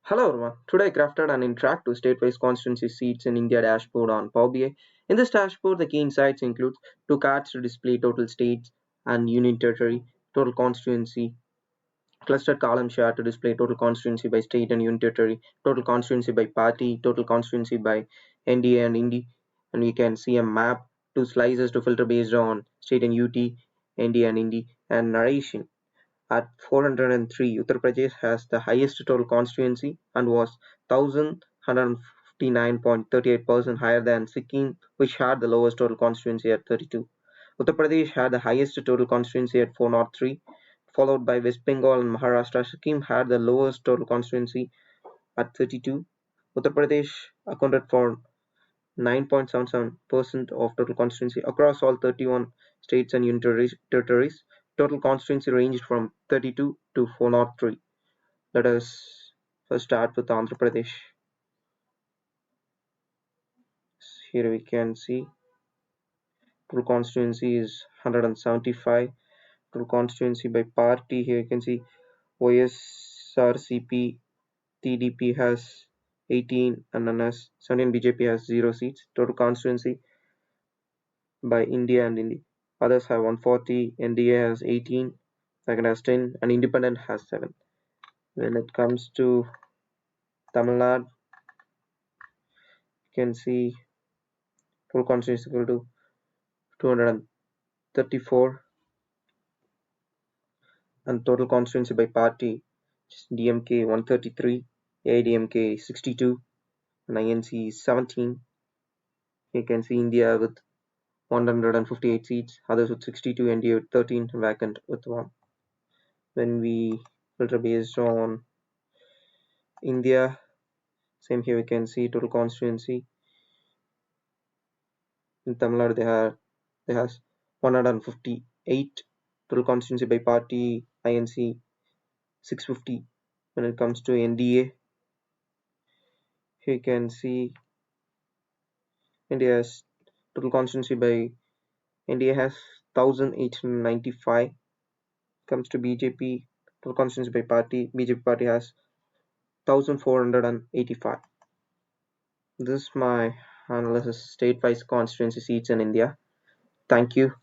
Hello everyone. Today I crafted an interactive state-wise constituency seats in India dashboard on Power BI. In this dashboard, the key insights include two cards to display total states and union territory, total constituency, clustered column chart to display total constituency by state and union territory, total constituency by party, total constituency by NDA and INDI, and we can see a map, two slices to filter based on state and UT, NDA and INDI, and narration. At 403, Uttar Pradesh has the highest total constituency and was 1,159.38% higher than Sikkim, which had the lowest total constituency at 32. Uttar Pradesh had the highest total constituency at 403, followed by West Bengal and Maharashtra. Sikkim had the lowest total constituency at 32. Uttar Pradesh accounted for 9.77% of total constituency across all 31 states and union territories. Total constituency ranged from 32 to 403. Let us first start with Andhra Pradesh. Here we can see total constituency is 175. Total constituency by party, here you can see YSRCP TDP has 18 and NS 17, BJP has 0 seats. Total constituency by India and India. Others have 140, NDA has 18, second has 10, and independent has 7. When it comes to Tamil Nadu, you can see total constituency is equal to 234, and total constituency by party DMK 133, AIDMK 62, and INC 17. You can see India with 158 seats, others with 62, NDA with 13, vacant with 1. When we filter based on India, same here we can see total constituency. In Tamil Nadu they has 158, total constituency by party INC 650. When it comes to NDA, here you can see India has total constituency by NDA has 1895. Comes to BJP, total constituency by party, BJP party has 1485. This is my analysis state-wise constituency seats in India. Thank you.